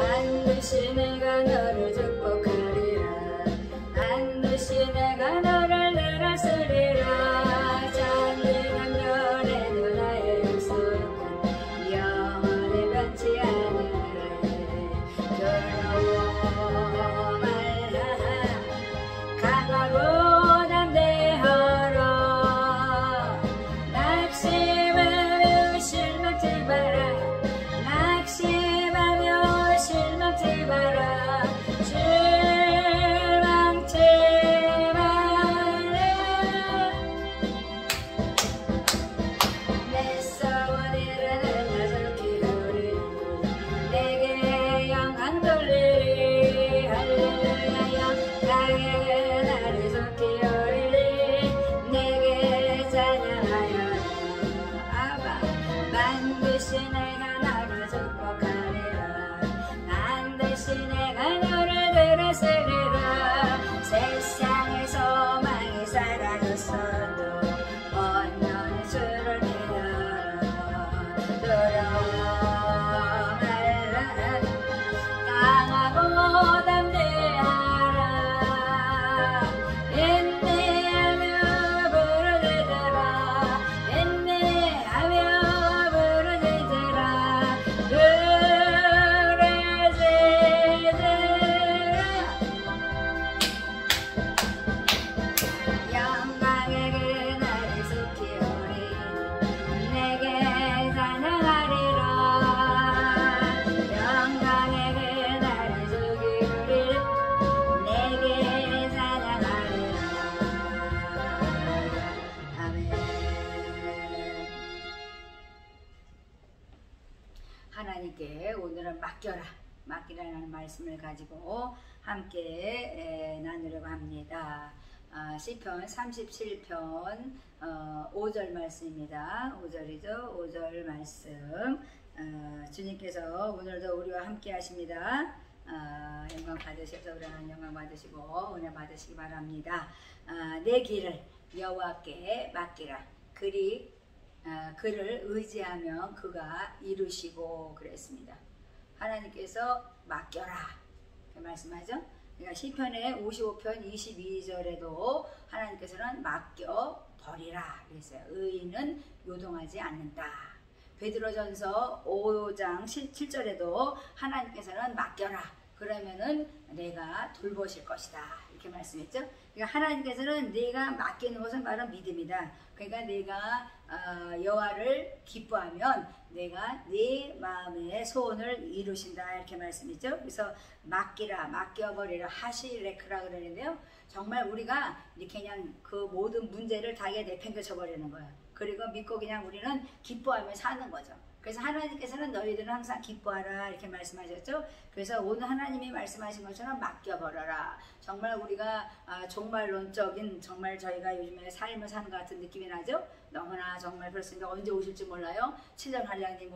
반드시 내가 너를 축복하리라. 반드시 내가 너를 늘었으리라. 잔인한 별에도 나의 약속은 영원히 변치 않으리. 두려워 말라. 강하고 담대하라. 낙심하며 실망치 마라. 낙심하며 실망치 마라. 실망치 마라. 내 소원이라 날려 키우리. 내게 영광 돌리리. 할렐루야. 나에게 나를 속히오리리. 내게 찬양하여라. 아바. 반드시 내가 너를 축복하리라. 반드시 내가 너를 들으시리라. 세상의 소망이 사라졌어도 온전히 주를 믿어라. 두려워 말라. 강하고 담대하라. 인내하며 부르짖으라. 인내하며 부르짖으라. 영광의 그날을 속히오리. 내게 찬양하리라. 영광의 그날을 속히오리. 내게 찬양하리라. 아멘. 하나님께 오늘은 맡겨라. 맡기라는 말씀을 가지고 함께 나누려고 합니다. 시편 37편 5절 말씀입니다. 5절이죠. 5절 말씀. 주님께서 오늘도 우리와 함께 하십니다. 영광 받으셔서 우리 하나님 영광 받으시고 은혜 받으시기 바랍니다. 내 길을 여호와께 맡기라. 그를 의지하면 그가 이루시고 그랬습니다. 하나님께서 맡겨라 그 말씀하죠. 그러니까 시편의 55편 22절에도 하나님께서는 맡겨 버리라 그랬어요. 의인은 요동하지 않는다. 베드로전서 5장 7절에도 하나님께서는 맡겨라. 그러면은 내가 돌보실 것이다. 이렇게 말씀했죠. 그러니까 하나님께서는 내가 맡기는 것은 바로 믿음이다. 그러니까 내가 여호와를 기뻐하면 내가 네 마음의 소원을 이루신다. 이렇게 말씀이죠. 그래서 맡기라, 맡겨버리라, 하시레크라 그러는데요. 정말 우리가 이렇게 그냥 그 모든 문제를 다 내팽개쳐 버리는 거예요. 그리고 믿고 그냥 우리는 기뻐하며 사는 거죠. 그래서 하나님께서는 너희들은 항상 기뻐하라 이렇게 말씀하셨죠. 그래서 오늘 하나님이 말씀하신 것처럼 맡겨버려라. 정말 우리가 종말론적인 정말 저희가 요즘에 삶을 사는 것 같은 느낌이 나죠. 너무나 정말 그렇습니다. 언제 오실지 몰라요. 7년 한량이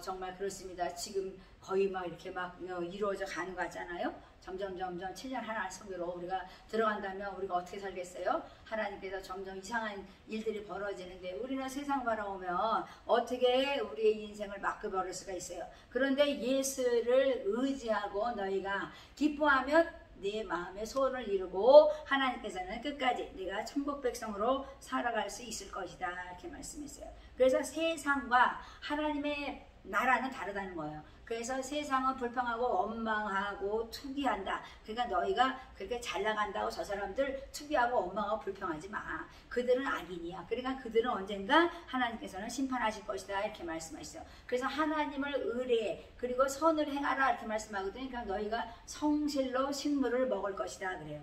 정말 그렇습니다. 지금 거의 막 이렇게 막 이루어져 가는 것 같잖아요. 점점 7년 하나 속으로 우리가 들어간다면 우리가 어떻게 살겠어요? 하나님께서 점점 이상한 일들이 벌어지는데 우리는 세상 바라보면 어떻게 우리의 인생을 맡겨버릴 수가 있어요. 그런데 예수를 의지하고 너희가 기뻐하면 네 마음의 소원을 이루고 하나님께서는 끝까지 네가 천국 백성으로 살아갈 수 있을 것이다 이렇게 말씀했어요. 그래서 세상과 하나님의 나라는 다르다는 거예요. 그래서 세상은 불평하고 원망하고 투기한다. 그러니까 너희가 그렇게 잘 나간다고 저 사람들 투기하고 원망하고 불평하지 마. 그들은 악인이야. 그러니까 그들은 언젠가 하나님께서는 심판하실 것이다 이렇게 말씀하시죠. 그래서 하나님을 의뢰해 그리고 선을 행하라 이렇게 말씀하거든요. 그러니까 너희가 성실로 식물을 먹을 것이다 그래요.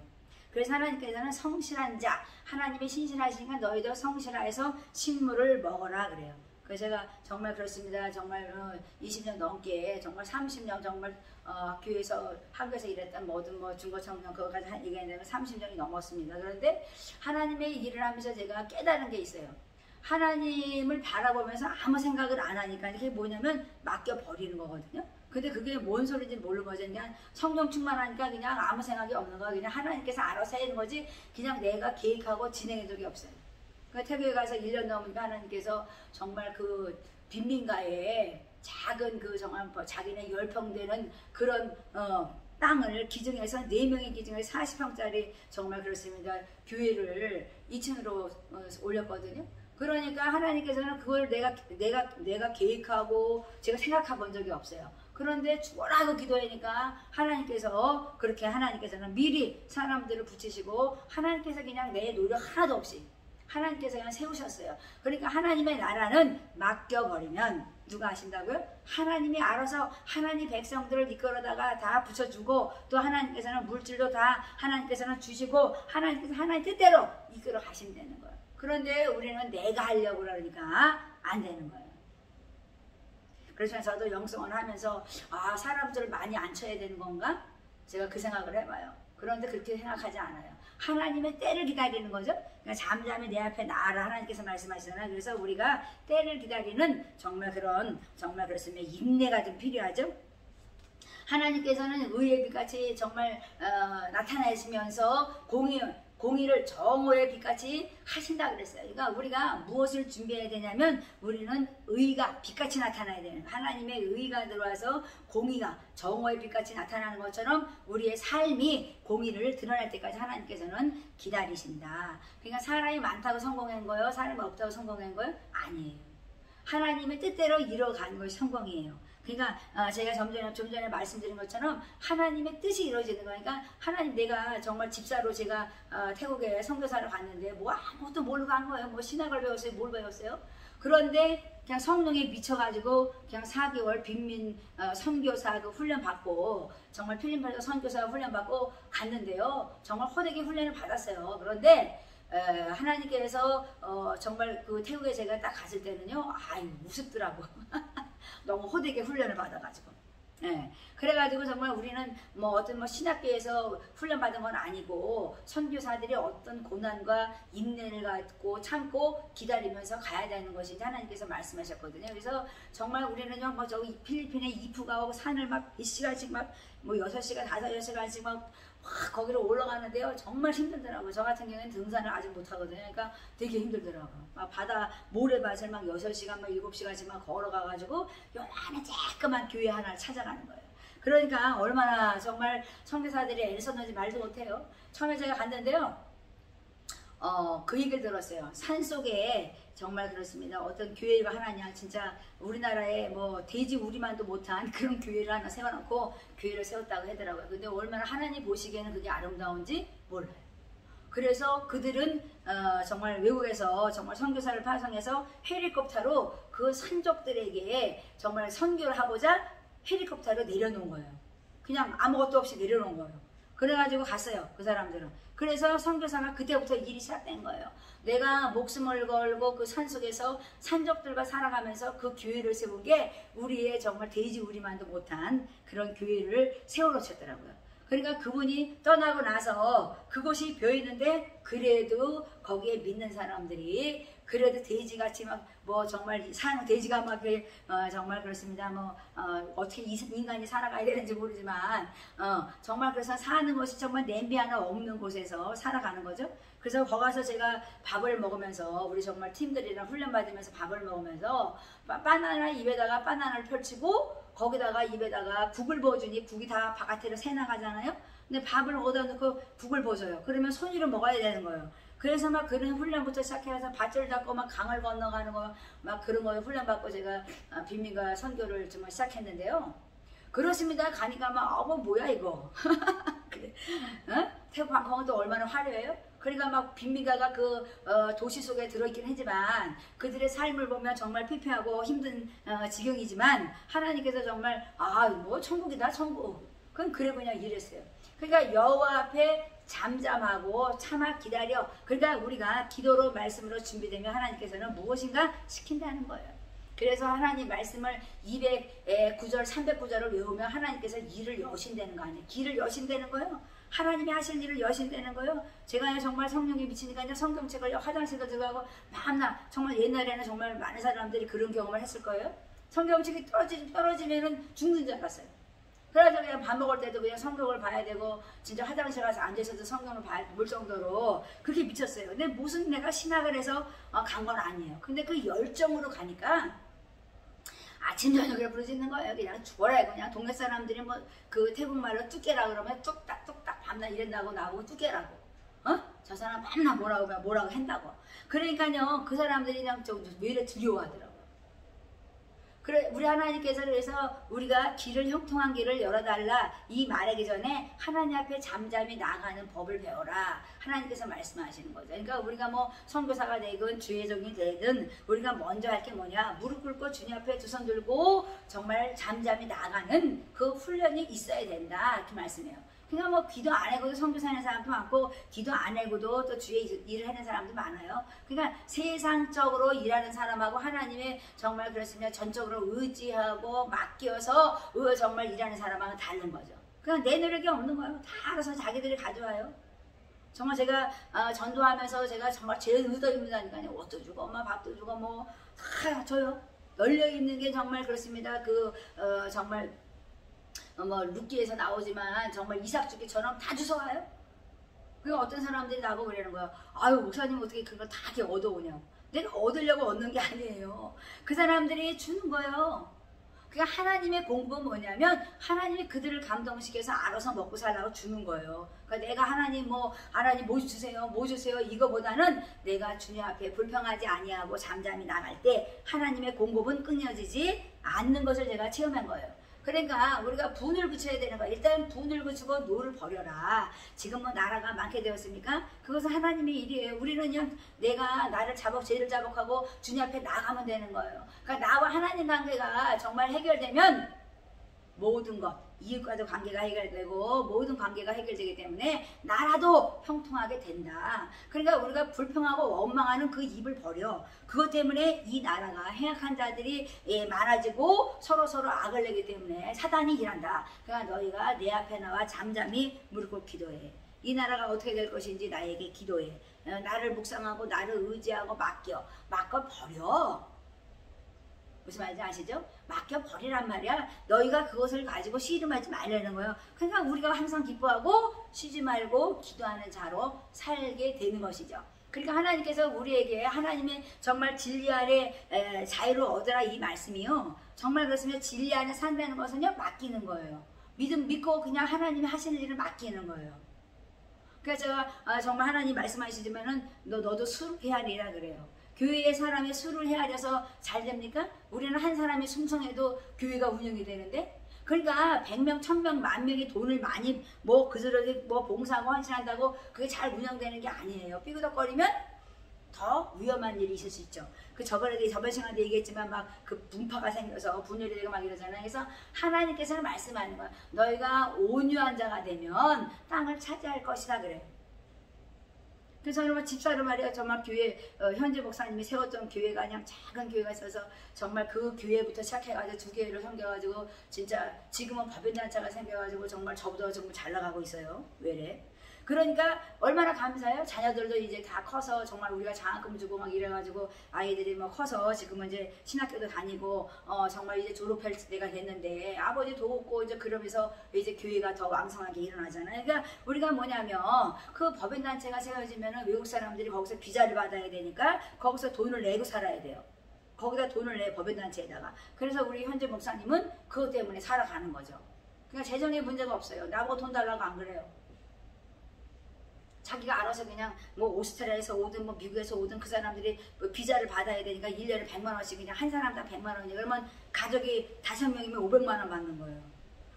그래서 하나님께서는 성실한 자, 하나님이 신실하시니까 너희도 성실하여서 식물을 먹어라 그래요. 그래서 제가 정말 그렇습니다. 정말 20년 넘게 정말 30년 정말 교회에서 학교에서 일했던 모든 중고청년 그거까지 얘기하면 30년이 넘었습니다. 그런데 하나님의 일을 하면서 제가 깨달은 게 있어요. 하나님을 바라보면서 아무 생각을 안 하니까 이게 뭐냐면 맡겨버리는 거거든요. 근데 그게 뭔 소리인지 모르는 거죠. 그냥 성령 충만하니까 그냥 아무 생각이 없는 거야. 그냥 하나님께서 알아서 해는 거지 그냥 내가 계획하고 진행한 적이 없어요. 태교에 가서 1년 넘으니까 하나님께서 정말 그 빈민가에 작은 그 정말 자기네 10평 되는 그런 땅을 기증해서 4명이 기증해서 40평짜리 정말 그렇습니다. 교회를 2층으로 올렸거든요. 그러니까 하나님께서는 그걸 내가 계획하고 제가 생각해 본 적이 없어요. 그런데 죽어라고 기도하니까 하나님께서는 미리 사람들을 붙이시고 하나님께서 그냥 내 노력 하나도 없이 하나님께서 그냥 세우셨어요. 그러니까 하나님의 나라는 맡겨버리면 누가 하신다고요? 하나님이 알아서 하나님 백성들을 이끌어다가 다 붙여주고 또 하나님께서는 물질도 다 하나님께서는 주시고 하나님 뜻대로 이끌어 가시면 되는 거예요. 그런데 우리는 내가 하려고 그러니까 안 되는 거예요. 그래서 저도 영성을 하면서 사람들을 많이 앉혀야 되는 건가? 제가 그 생각을 해봐요. 그런데 그렇게 생각하지 않아요. 하나님의 때를 기다리는 거죠. 그러니까 잠잠히 내 앞에 나아라 하나님께서 말씀하시잖아요. 그래서 우리가 때를 기다리는 정말 그렇습니다. 인내가 좀 필요하죠. 하나님께서는 의의 빛같이 정말 나타나시면서 공의를 정오의 빛같이 하신다 그랬어요. 그러니까 우리가 무엇을 준비해야 되냐면 우리는 의가 빛같이 나타나야 되는 하나님의 의가 들어와서 공의가 정오의 빛같이 나타나는 것처럼 우리의 삶이 공의를 드러날 때까지 하나님께서는 기다리신다. 그러니까 사람이 많다고 성공한 거예요? 사람이 없다고 성공한 거예요? 아니에요. 하나님의 뜻대로 이뤄가는 것이 성공이에요. 그러니까 제가 좀 전에 말씀드린 것처럼 하나님의 뜻이 이루어지는 거니까 하나님 내가 정말 집사로 제가 태국에 선교사를 갔는데 뭐 아무것도 모르고 간 거예요. 뭐 신학을 배웠어요. 뭘 배웠어요? 그런데 그냥 성령에 미쳐가지고 그냥 4개월 빈민 선교사 그 훈련 받고 정말 필리핀에서 선교사 훈련 받고 갔는데요. 정말 호되게 훈련을 받았어요. 그런데 하나님께서 정말 그 태국에 제가 딱 갔을 때는요. 우습더라고. 너무 호되게 훈련을 받아가지고. 그래가지고 정말 우리는 어떤 신학교에서 훈련 받은 건 아니고 선교사들이 어떤 고난과 인내를 갖고 참고 기다리면서 가야 되는 것이 하나님께서 말씀하셨거든요. 그래서 정말 우리는요 저기 필리핀에 이프가 오고 산을 막 몇 시간씩 막 6시간 5시간씩 막 거기로 올라가는데요. 정말 힘들더라고요. 저 같은 경우에는 등산을 아직 못하거든요. 그러니까 되게 힘들더라고요. 막 바다 모래밭을 막 6시간, 막 7시간씩 막 걸어가가지고 요만한 쬐끄만 교회 하나를 찾아가는 거예요. 그러니까 얼마나 정말 선교사들이 애를 썼는지 말도 못해요. 처음에 제가 갔는데요. 그 얘기를 들었어요. 산속에 정말 그렇습니다. 어떤 교회가 하나냐 진짜 우리나라에 돼지 우리만도 못한 그런 교회를 하나 세워놓고 교회를 세웠다고 하더라고요. 근데 얼마나 하나님 보시기에는 그게 아름다운지 몰라요. 그래서 그들은 정말 외국에서 정말 선교사를 파송해서 헬리콥터로 그 산족들에게 정말 선교를 하고자 헬리콥터로 내려놓은 거예요. 그냥 아무것도 없이 내려놓은 거예요. 그래가지고 갔어요. 그 사람들은. 그래서 선교사가 그때부터 일이 시작된 거예요. 내가 목숨을 걸고 그 산속에서 산적들과 살아가면서 그 교회를 세운 게 우리의 정말 돼지 우리만도 못한 그런 교회를 세워놓으셨더라고요. 그러니까 그분이 떠나고 나서 그곳이 벼있는데 그래도 거기에 믿는 사람들이 그래도 돼지같이 막 정말 사는 돼지가 막 정말 그렇습니다. 어떻게 인간이 살아가야 되는지 모르지만 정말 그래서 사는 것이 정말 냄비 하나 없는 곳에서 살아가는 거죠. 그래서 거기 가서 제가 밥을 먹으면서 우리 정말 팀들이랑 훈련 받으면서 밥을 먹으면서 바나나 입에다가 바나나를 펼치고 거기다가 입에다가 국을 부어주니 국이 다 바깥으로 새나가잖아요. 근데 밥을 얻어 놓고 국을 부어줘요. 그러면 손으로 먹어야 되는 거예요. 그래서 막 그런 훈련부터 시작해서 밧줄 잡고 막 강을 건너가는 거 막 그런 거 훈련 받고 제가 빈민가 선교를 정말 시작했는데요. 그렇습니다. 가니까 막 뭐야 이거. 그래. 태국 방콕도 얼마나 화려해요? 그러니까 막 빈민가가 그 도시 속에 들어있긴 하지만 그들의 삶을 보면 정말 피폐하고 힘든 지경이지만 하나님께서 정말 천국이다 천국. 그건 그냥 이랬어요. 그러니까 여호와 앞에 잠잠하고 참아 기다려. 그러니까 우리가 기도로 말씀으로 준비되면 하나님께서는 무엇인가 시킨다는 거예요. 그래서 하나님 말씀을 209절 309절을 외우면 하나님께서 일을 여신다는 거 아니에요. 길을 여신다는 거예요. 하나님이 하실 일을 여신다는 거예요. 제가 정말 성령에 미치니까 성경책을 화장실도 들어가고 만나 정말 옛날에는 정말 많은 사람들이 그런 경험을 했을 거예요. 성경책이 떨어지면은 죽는 줄 알았어요. 그래서 그냥 밥 먹을 때도 그냥 성경을 봐야 되고 진짜 화장실 가서 앉아서도 성경을 볼 정도로 그렇게 미쳤어요. 근데 무슨 내가 신학을 해서 간 건 아니에요. 근데 그 열정으로 가니까 아침 저녁에 부르짖는 거예요. 그냥 죽어라 이거. 그냥 동네 사람들이 뭐 그 태국말로 뚝깨라 그러면 뚝딱 뚝딱 밤낮 이런다고 나보고 뚝깨라고. 저 사람 밤낮 뭐라고 한다고. 그러니까요 그 사람들이 그냥 왜 이래 두려워하더라고요. 그래 우리 하나님께서 그래서 우리가 길을 형통한 길을 열어달라 이 말하기 전에 하나님 앞에 잠잠히 나가는 법을 배워라 하나님께서 말씀하시는 거죠. 그러니까 우리가 뭐 선교사가 되든 주의종이 되든 우리가 먼저 할 게 뭐냐 무릎 꿇고 주님 앞에 두 손 들고 정말 잠잠히 나가는 그 훈련이 있어야 된다 이렇게 말씀해요. 그러니까 뭐 기도 안 하고도 선교사 하는 사람도 많고 기도 안 하고도 또 주의 일을 하는 사람도 많아요. 그러니까 세상적으로 일하는 사람하고 하나님의 정말 그렇습니다. 전적으로 의지하고 맡겨서 정말 일하는 사람하고는 다른 거죠. 그냥 내 노력이 없는 거예요. 다 알아서 자기들이 가져와요. 정말 제가 전도하면서 제가 정말 제일 의도입니다니까요. 옷도 주고 엄마 밥도 주고 뭐 다 줘요. 열려 있는 게 정말 그렇습니다. 정말 뭐 룻기에서 나오지만 정말 이삭주기처럼 다 주워와요. 그리고 어떤 사람들이 나보고 그러는 거야. 아유 목사님 어떻게 그걸 다 이렇게 얻어오냐고. 내가 얻으려고 얻는 게 아니에요. 그 사람들이 주는 거예요. 그러니까 하나님의 공부는 뭐냐면 하나님이 그들을 감동시켜서 알아서 먹고 살라고 주는 거예요. 그러니까 내가 하나님 뭐 주세요 이거보다는 내가 주님 앞에 불평하지 아니하고 잠잠히 나갈 때 하나님의 공급은 끊어지지 않는 것을 제가 체험한 거예요. 그러니까 우리가 분을 붙여야 되는 거야. 일단 분을 붙이고 노를 버려라. 지금 뭐 나라가 많게 되었습니까? 그것은 하나님의 일이에요. 우리는 그냥 내가 나를 죄를 자복하고 주님 앞에 나가면 되는 거예요. 그러니까 나와 하나님 관계가 정말 해결되면 모든 것 이웃과도 관계가 해결되고 모든 관계가 해결되기 때문에 나라도 형통하게 된다. 그러니까 우리가 불평하고 원망하는 그 입을 버려. 그것 때문에 이 나라가 행악한 자들이 많아지고 서로 악을 내기 때문에 사단이 일한다. 그러니까 너희가 내 앞에 나와 잠잠히 무릎 꿇고 기도해. 이 나라가 어떻게 될 것인지 나에게 기도해. 나를 묵상하고 나를 의지하고 맡겨 버려. 무슨 말인지 아시죠? 맡겨버리란 말이야. 너희가 그것을 가지고 씨름하지 말라는 거예요. 그러니까 우리가 항상 기뻐하고 쉬지 말고 기도하는 자로 살게 되는 것이죠. 그러니까 하나님께서 우리에게 하나님의 정말 진리 아래 자유를 얻으라 이 말씀이요. 정말 그렇으면 진리 안에 산다는 것은요. 맡기는 거예요. 믿고 그냥 하나님이 하시는 일을 맡기는 거예요. 그래서 제가 정말 하나님 말씀하시지만은 너도 술을 헤아리라 그래요. 교회에 사람이 술을 헤아려서 잘 됩니까? 우리는 한 사람이 충성해도 교회가 운영이 되는데 그러니까 100명, 1000명, 10,000명이 돈을 많이 그들에게 봉사하고 헌신한다고 그게 잘 운영되는 게 아니에요. 삐그덕거리면 더 위험한 일이 있을 수 있죠. 저번 시간에 얘기했지만 막 그 분파가 생겨서 분열이 되고 막 이러잖아요. 그래서 하나님께서는 말씀하는 거야. 너희가 온유한 자가 되면 땅을 차지할 것이다 그래요. 그래서 여러분 집사로 말이야 정말 교회 현재 목사님이 세웠던 교회가 그냥 작은 교회가 있어서 정말 그 교회부터 시작해가지고 두 교회를 섬겨가지고 진짜 지금은 법인단체가 생겨가지고 정말 저보다 정말 잘 나가고 있어요. 왜래? 그러니까 얼마나 감사해요. 자녀들도 이제 다 커서 정말 우리가 장학금 주고 막 이래가지고 아이들이 뭐 커서 지금은 이제 신학교도 다니고 정말 이제 졸업할 때가 됐는데 아버지 돕고 이제 그러면서 이제 교회가 더 왕성하게 일어나잖아요. 그러니까 우리가 뭐냐면 그 법인단체가 세워지면은 외국 사람들이 거기서 비자를 받아야 되니까 거기서 돈을 내고 살아야 돼요. 거기다 돈을 내 법인단체에다가. 그래서 우리 현재 목사님은 그것 때문에 살아가는 거죠. 그러니까 재정에 문제가 없어요. 나보고 돈 달라고 안 그래요. 자기가 알아서 그냥 뭐 오스트리아에서 오든 뭐 미국에서 오든 그 사람들이 뭐 비자를 받아야 되니까 1년에 100만 원씩 그냥 한 사람당 100만 원이니까 그러면 가족이 5명이면 500만 원 받는 거예요.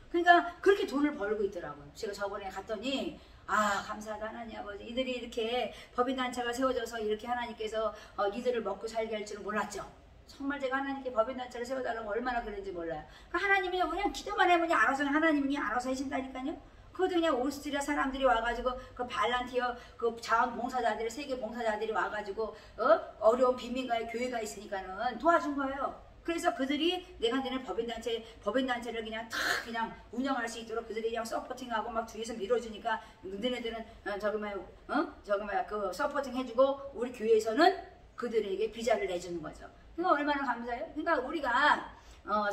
그러니까 그렇게 돈을 벌고 있더라고요. 제가 저번에 갔더니 감사하다 하나님 아버지 이들이 이렇게 법인단체가 세워져서 이렇게 하나님께서 이들을 먹고 살게 할 줄은 몰랐죠. 정말 제가 하나님께 법인단체를 세워달라고 얼마나 그런지 몰라요. 그러니까 하나님이 그냥 기도만 해보니 알아서 하나님이 알아서 하신다니까요. 그것도 그냥 오스트리아 사람들이 와가지고 그 발란티어 그 자원봉사자들이 세계 봉사자들이 와가지고 어려운 빈민가에 교회가 있으니까는 도와준 거예요. 그래서 그들이 내가 너네 법인단체를 그냥 그냥 운영할 수 있도록 그들이 그냥 서포팅하고 막 뒤에서 밀어주니까 너네들은 그 서포팅 해주고 우리 교회에서는 그들에게 비자를 내주는 거죠. 그러니까 얼마나 감사해요. 그러니까 우리가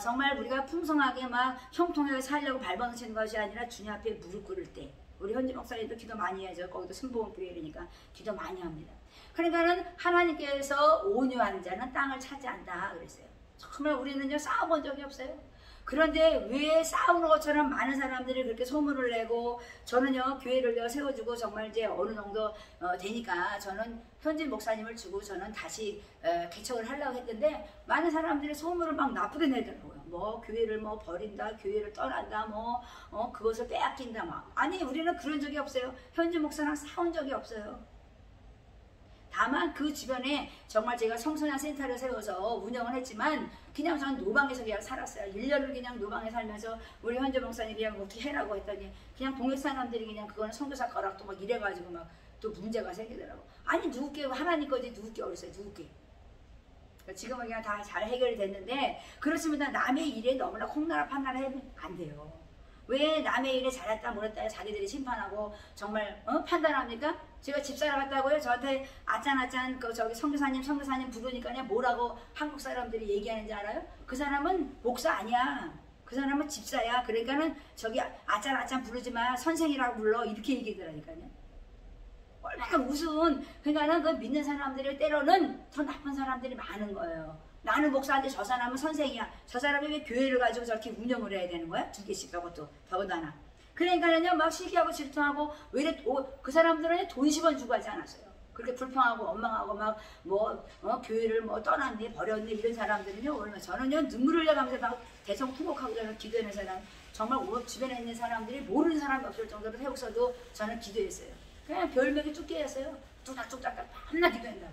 정말 우리가 풍성하게 막 형통하게 살려고 발버둥치는 것이 아니라 주님 앞에 무릎 꿇을 때 우리 현지 목사님도 기도 많이 해야죠. 거기도 순복음교회니까 기도 많이 합니다. 그러니까는 하나님께서 온유한 자는 땅을 차지한다 그랬어요. 정말 우리는요 싸워본 적이 없어요. 그런데 왜 싸우는 것처럼 많은 사람들이 그렇게 소문을 내고, 저는요 교회를 세워주고 정말 이제 어느 정도 되니까 저는 현진 목사님을 주고 저는 다시 개척을 하려고 했는데, 많은 사람들이 소문을 막 나쁘게 내더라고요. 뭐 교회를 뭐 버린다, 교회를 떠난다, 뭐 그것을 빼앗긴다 막. 아니 우리는 그런 적이 없어요. 현진 목사랑 싸운 적이 없어요. 다만 그 주변에 정말 제가 청소년 센터를 세워서 운영을 했지만 그냥 저는 노방에서 그냥 살았어요. 1년을 그냥 노방에 살면서 우리 현재 목사님이 그냥 어떻게 해라고 했더니 그냥 동네 사람들이 그냥 그거는 선교사 거락도 막 이래가지고 막 또 문제가 생기더라고. 아니 누구께 하나님 거지 누구께 어딨어요 누구께. 지금은 그냥 다 잘 해결이 됐는데, 그렇습니다. 남의 일에 너무나 콩나라 판나라 하면 안 돼요. 왜 남의 일에 잘했다 못했다 자기들이 심판하고 정말 판단합니까? 제가 집사람 같다고요? 저한테 아짠아짠 저기 선교사님 부르니까 그냥 뭐라고 한국 사람들이 얘기하는지 알아요? 그 사람은 목사 아니야. 그 사람은 집사야. 그러니까는 저기 아짠아짠 부르지 마, 선생이라고 불러, 이렇게 얘기하더라니까요. 얼마나 무슨, 그러니까는 그 믿는 사람들을 때로는 더 나쁜 사람들이 많은 거예요. 나는 목사인데 저 사람은 선생이야. 저 사람이 왜 교회를 가지고 저렇게 운영을 해야 되는 거야? 2개씩 하고 또 더군다나. 그러니까는요 막 시기하고 질투하고, 왜 그 사람들은 돈 10원 주고 하지 않았어요. 그렇게 불평하고 원망하고 막 교회를 뭐 떠났네 버렸네 이런 사람들은요, 오늘 저는요 눈물을 흘려가면서 막 대성통곡하고 저는 기도하는 사람, 정말 주변에 있는 사람들이 모르는 사람이 없을 정도로 세우서도 저는 기도했어요. 그냥 별명이 뚝깨였어요. 뚝딱뚝딱 밤낮 기도한다.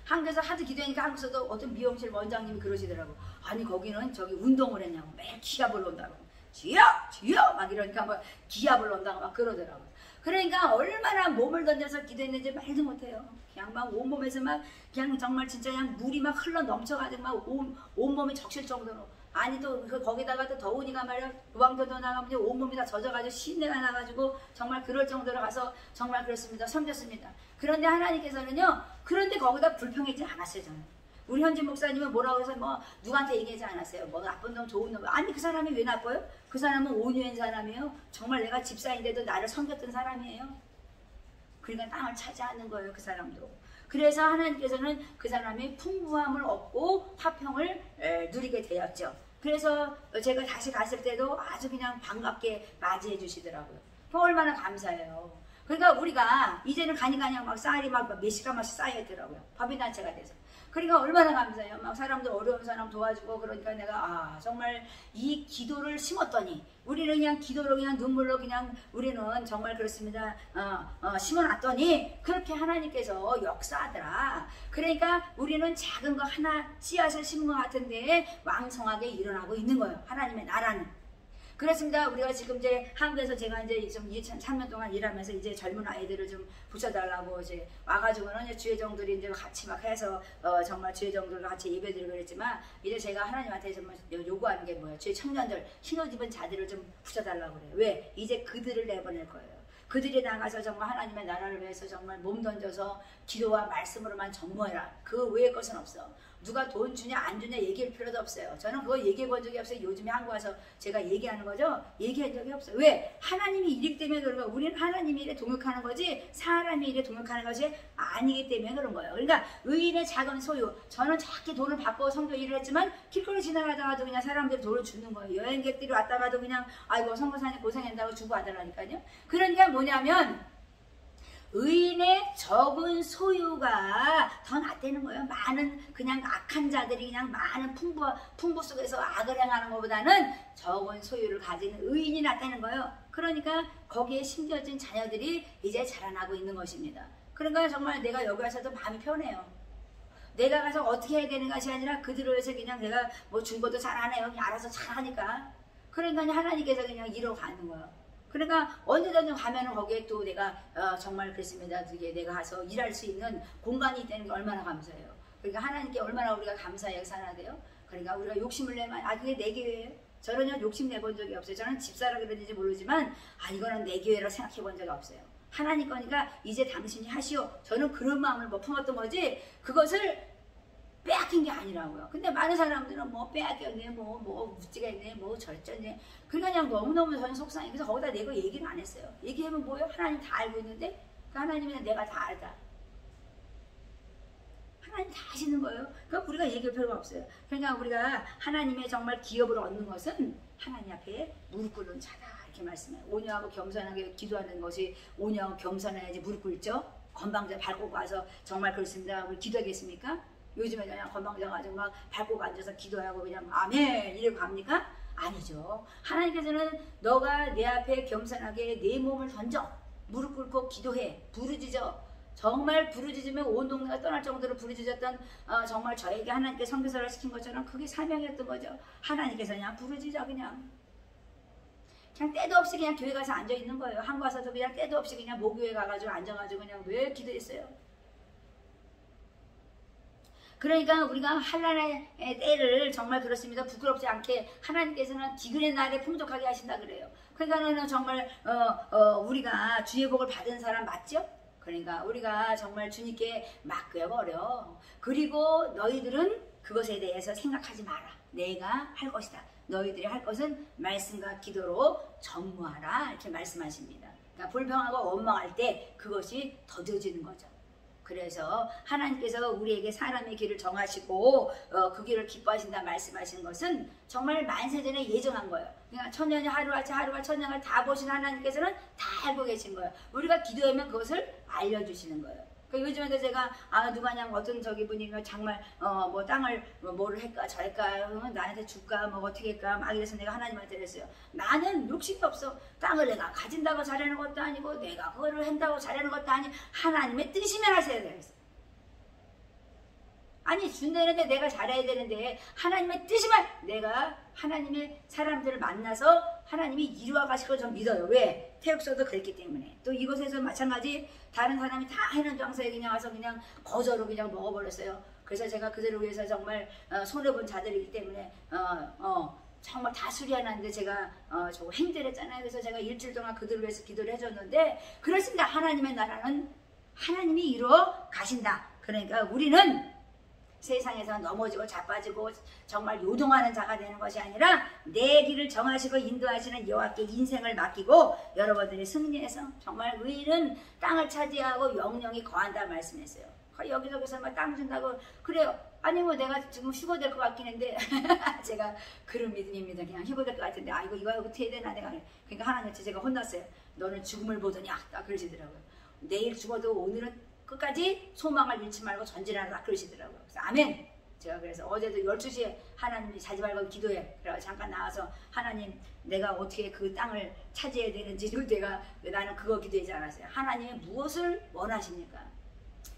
한국에서 하도 기도하니까 한국에서도 어떤 미용실 원장님이 그러시더라고. 아니 거기는 저기 운동을 했냐고. 매일 기압을 넣는다고. 지압 막 이러니까 막 기압을 넣는다고 막 그러더라고. 그러니까 얼마나 몸을 던져서 기도했는지 말도 못해요. 그냥 막 온몸에서 막 그냥 정말 진짜 그냥 물이 막 흘러 넘쳐가지고 막 온몸이 적실 정도로. 아니 또 거기다가 또 더우니까 말이야, 우왕도도 나가면 온몸이 다 젖어가지고 신내가 나가지고 정말 그럴 정도로 가서 정말 그렇습니다. 섬겼습니다. 그런데 하나님께서는요, 그런데 거기다 불평하지 않았어요. 저는 우리 현진 목사님은 뭐라고 해서 뭐 누구한테 얘기하지 않았어요. 뭐 나쁜 놈 좋은 놈. 아니 그 사람이 왜 나빠요? 그 사람은 온유한 사람이에요. 정말 내가 집사인데도 나를 섬겼던 사람이에요. 그러니까 땅을 차지하는 거예요. 그 사람도. 그래서 하나님께서는 그 사람이 풍부함을 얻고 화평을 누리게 되었죠. 그래서 제가 다시 갔을 때도 아주 그냥 반갑게 맞이해 주시더라고요. 얼마나 감사해요. 그러니까 우리가 이제는 가니까 그냥 막 쌀이 막 몇십 가마씩 쌓여있더라고요. 법인단체가 돼서. 그러니까 얼마나 감사해요. 막 사람들 어려운 사람 도와주고. 그러니까 내가 정말 이 기도를 심었더니, 우리는 그냥 기도로 그냥 눈물로 그냥 우리는 정말 그렇습니다. 심어놨더니 그렇게 하나님께서 역사하더라. 그러니까 우리는 작은 거 하나 씨앗을 심은 것 같은데 왕성하게 일어나고 있는 거예요. 하나님의 나라는. 그렇습니다. 우리가 지금 이제 한국에서 제가 이제 좀 3년 동안 일하면서 이제 젊은 아이들을 좀 붙여달라고 이제 와가지고는 주회정들이 이제 같이 막 해서 정말 주회정들과 같이 예배드리고 그랬지만, 이제 제가 하나님한테 정말 요구하는 게 뭐예요? 주의 청년들, 흰옷 입은 자들을 좀 붙여달라고 그래요. 왜? 이제 그들을 내보낼 거예요. 그들이 나가서 정말 하나님의 나라를 위해서 정말 몸 던져서 기도와 말씀으로만 전무해라. 그 외의 것은 없어. 누가 돈 주냐 안 주냐 얘기할 필요도 없어요. 저는 그거 얘기해 본 적이 없어요. 요즘에 한국 와서 제가 얘기하는 거죠. 얘기한 적이 없어요. 왜? 하나님이 일이기 때문에 그런 거예요. 우리는 하나님의 일에 동역하는 거지 사람의 일에 동역하는 것이 아니기 때문에 그런 거예요. 그러니까 의인의 작은 소유. 저는 작게 돈을 받고 성교 일을 했지만 길거리 지나가다가도 그냥 사람들이 돈을 주는 거예요. 여행객들이 왔다가도 그냥 아이고 선교사님 고생한다고 주고 하더라니까요. 그러니까 뭐냐면 의인의 적은 소유가 더 낫다는 거예요. 많은 그냥 악한 자들이 그냥 많은 풍부 속에서 악을 행하는 것보다는 적은 소유를 가진 의인이 낫다는 거예요. 그러니까 거기에 심겨진 자녀들이 이제 자라나고 있는 것입니다. 그러니까 정말 내가 여기 와서도 마음이 편해요. 내가 가서 어떻게 해야 되는 것이 아니라 그들을 위해서 그냥 내가 뭐 준 것도 잘하네요. 그냥 알아서 잘하니까. 그러니까 하나님께서 그냥 이뤄 가는 거예요. 그러니까 언제든지 가면은 거기에 또 내가 정말 그렇습니다. 이게 내가 가서 일할 수 있는 공간이 있다는 게 얼마나 감사해요. 그러니까 하나님께 얼마나 우리가 감사하게 살아야 돼요. 그러니까 우리가 욕심을 내면 그게 내 기회예요. 저는요 욕심 내본 적이 없어요. 저는 집사라 그런지 모르지만 이거는 내 기회라고 생각해 본 적이 없어요. 하나님 거니까 이제 당신이 하시오. 저는 그런 마음을 품었던 거지 그것을 빼앗긴 게 아니라고요. 근데 많은 사람들은 뭐 빼앗겼네, 뭐 무지가 있네, 뭐 절전네. 그러니까 그냥 너무너무 저는 속상해. 그래서 거기다 내가 얘기는 안 했어요. 얘기하면 뭐예요? 하나님 다 알고 있는데 그 하나님은 내가 다 알다. 하나님 다 하시는 거예요. 그러니까 우리가 얘기할 필요가 없어요. 그러니까 우리가 하나님의 정말 기업을 얻는 것은 하나님 앞에 무릎 꿇는 자다 이렇게 말씀해요. 온유하고 겸손하게 기도하는 것이 온유하고 겸손해야지 무릎 꿇죠. 건방져 밟고 가서 정말 그렇습니다. 우리 기도하겠습니까? 요즘에 그냥 건방져 가지고 막 밟고 앉아서 기도하고 그냥 아멘 이러고 갑니까? 아니죠. 하나님께서는 너가 내 앞에 겸손하게 내 몸을 던져 무릎 꿇고 기도해 부르짖어. 정말 부르짖으면 온 동네가 떠날 정도로 부르짖었던 정말 저에게 하나님께 선교사를 시킨 것처럼 그게 사명이었던 거죠. 하나님께서 그냥 부르짖어 그냥 때도 없이 그냥 교회 가서 앉아 있는 거예요. 한국 와서도 그냥 때도 없이 그냥 모교회 가가지고 앉아가지고 그냥 왜 기도했어요. 그러니까 우리가 환난의 때를 정말 그렇습니다. 부끄럽지 않게 하나님께서는 기근의 날에 풍족하게 하신다 그래요. 그러니까는 정말 우리가 주의 복을 받은 사람 맞죠? 그러니까 우리가 정말 주님께 맡겨버려. 그리고 너희들은 그것에 대해서 생각하지 마라. 내가 할 것이다. 너희들이 할 것은 말씀과 기도로 전무하라 이렇게 말씀하십니다. 그러니까 불평하고 원망할 때 그것이 더뎌지는 거죠. 그래서 하나님께서 우리에게 사람의 길을 정하시고 그 길을 기뻐하신다 말씀하시는 것은 정말 만세전에 예정한 거예요. 그러니까 천년이 하루같이 하루가 천년을 다 보신 하나님께서는 다 알고 계신 거예요. 우리가 기도하면 그것을 알려주시는 거예요. 그러니까 요즘에도 제가 누가 그냥 어떤 저기 분이 정말 뭐 땅을 뭐를 할까 저할까 나한테 줄까 뭐 어떻게 할까 막 이래서 내가 하나님한테 그랬어요. 나는 욕심이 없어. 땅을 내가 가진다고 잘하는 것도 아니고 내가 그거를 한다고 잘하는 것도 아니 하나님의 뜻이면 하셔야 돼. 아니 준다는데 내가 잘해야 되는데 하나님의 뜻이면 내가 하나님의 사람들을 만나서 하나님이 이루어 가실 걸 전 믿어요. 왜? 태육서도 그랬기 때문에. 또 이곳에서 마찬가지 다른 사람이 다 해는 장사에 그냥 와서 그냥 거저로 그냥 먹어버렸어요. 그래서 제가 그들을 위해서 정말 손해본 자들이기 때문에 정말 다 수리하는데 제가 저 행대를 했잖아요. 그래서 제가 일주일 동안 그들을 위해서 기도를 해줬는데 그렇습니다. 하나님의 나라는 하나님이 이루어 가신다. 그러니까 우리는 세상에서 넘어지고 자빠지고 정말 요동하는 자가 되는 것이 아니라 내 길을 정하시고 인도하시는 여호와께 인생을 맡기고 여러분들이 승리해서 정말 의인은 땅을 차지하고 영영이 거한다 말씀했어요. 여기저기서 막 땅 준다고 그래요. 아니 뭐 내가 지금 휴거될 것 같긴 한데 제가 그런 믿음입니다. 그냥 휴거될 것 같은데 이거 어떻게 해야 되나 내가 그러니까 하나님한테 제가 혼났어요. 너는 죽음을 보더니 딱 그러시더라고요. 내일 죽어도 오늘은 끝까지 소망을 잃지 말고 전진하라 그러시더라고요. 그래서 아멘. 제가 그래서 어제도 12시에 하나님이 자지 말고 기도해. 그래서 잠깐 나와서 하나님 내가 어떻게 그 땅을 차지해야 되는지 나는 그거 기도하지 않았어요. 하나님이 무엇을 원하십니까?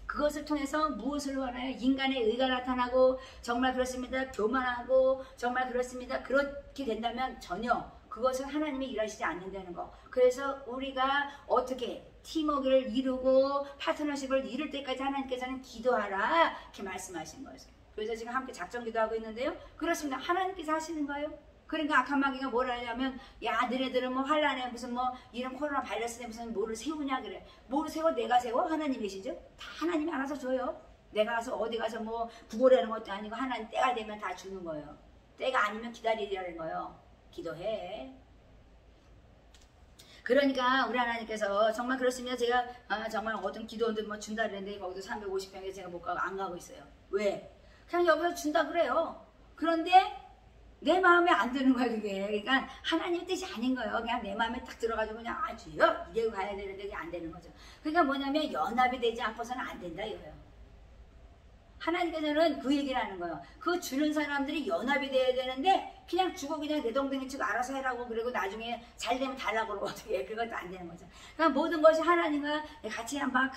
그것을 통해서 무엇을 원해요? 인간의 의가 나타나고 정말 그렇습니다. 교만하고 정말 그렇습니다. 그렇게 된다면 전혀 그것은 하나님이 일하시지 않는다는 거. 그래서 우리가 어떻게 팀워크를 이루고 파트너십을 이룰 때까지 하나님께서는 기도하라 이렇게 말씀하신 거예요. 그래서 지금 함께 작전 기도하고 있는데요. 그렇습니다. 하나님께서 하시는 거예요. 그러니까 악한 마귀가 뭐라 하냐면 야 너네들은 뭐 환란에 무슨 뭐 이런 코로나 바이러스에 무슨 뭐를 세우냐 그래. 뭐를 세워? 내가 세워? 하나님이시죠? 다 하나님이 알아서 줘요. 내가 가서 어디 가서 뭐 구걸하는 것도 아니고 하나님 때가 되면 다 주는 거예요. 때가 아니면 기다리라는 거예요. 기도해. 그러니까 우리 하나님께서 정말 그렇습니다. 제가 정말 어떤 기도원들 뭐 준다 그랬는데 거기도 350평에 제가 못 가고 안 가고 있어요. 왜? 그냥 여기서 준다 그래요. 그런데 내 마음에 안 드는 거야 그게. 그러니까 하나님의 뜻이 아닌 거예요. 그냥 내 마음에 딱 들어가지고 그냥 주여 이래고 가야 되는데 그게 안 되는 거죠. 그러니까 뭐냐면 연합이 되지 않고서는 안 된다 이거예요. 하나님께서는 그 얘기를 하는 거예요. 그 주는 사람들이 연합이 돼야 되는데 그냥 주고 그냥 내동댕이 치고 알아서 해라고 그리고 나중에 잘 되면 달라고 그러고 어떻게 해. 그것도 안 되는 거죠. 그러니까 모든 것이 하나님과 같이 막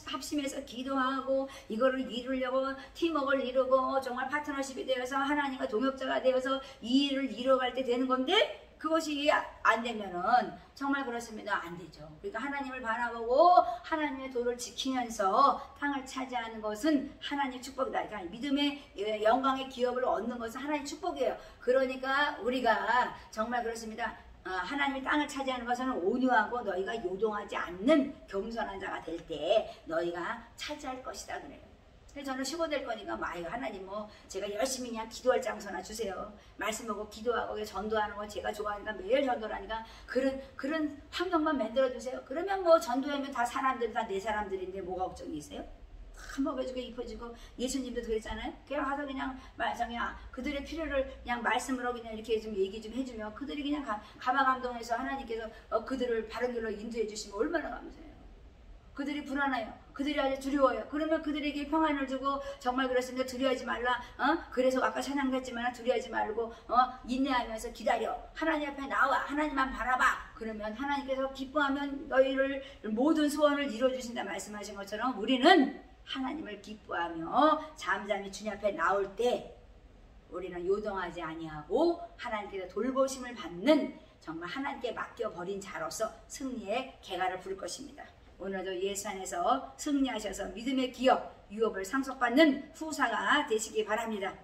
합심해서 기도하고 이거를 이루려고 팀워크를 이루고 정말 파트너십이 되어서 하나님과 동역자가 되어서 이 일을 이루어갈 때 되는 건데 그것이 안 되면은 정말 그렇습니다. 안 되죠. 그러니까 하나님을 바라보고 하나님의 도를 지키면서 땅을 차지하는 것은 하나님의 축복이다. 그러니까 믿음의 영광의 기업을 얻는 것은 하나님의 축복이에요. 그러니까 우리가 정말 그렇습니다. 하나님이 땅을 차지하는 것은 온유하고 너희가 요동하지 않는 겸손한 자가 될 때 너희가 차지할 것이다 그래요. 그래서 저는 휴거될 거니까 하나님 뭐 제가 열심히 그냥 기도할 장소나 주세요. 말씀 보고 기도하고 전도하는 거 제가 좋아하니까 매일 전도를 하니까 그런 환경만 만들어 주세요. 그러면 뭐 전도하면 다 사람들 다 내 사람들인데 뭐가 걱정이 있어요? 먹여주고 입혀주고 예수님도 그랬잖아요. 그냥 가서 그냥 그들의 필요를 그냥 말씀으로 그냥 이렇게 좀 얘기 좀 해주면 그들이 그냥 가마 감동해서 하나님께서 그들을 바른 길로 인도해 주시면 얼마나 감사해요. 그들이 불안해요. 그들이 아주 두려워요. 그러면 그들에게 평안을 주고 정말 그렇습니다. 두려워하지 말라. 그래서 아까 찬양도 했지만 두려워하지 말고 인내하면서 기다려. 하나님 앞에 나와. 하나님만 바라봐. 그러면 하나님께서 기뻐하면 너희를 모든 소원을 이루어주신다 말씀하신 것처럼 우리는 하나님을 기뻐하며 잠잠히 주님 앞에 나올 때 우리는 요동하지 아니하고 하나님께서 돌보심을 받는 정말 하나님께 맡겨버린 자로서 승리의 개가를 부를 것입니다. 오늘도 예수 안에서 승리하셔서 믿음의 기업, 유업을 상속받는 후사가 되시기 바랍니다.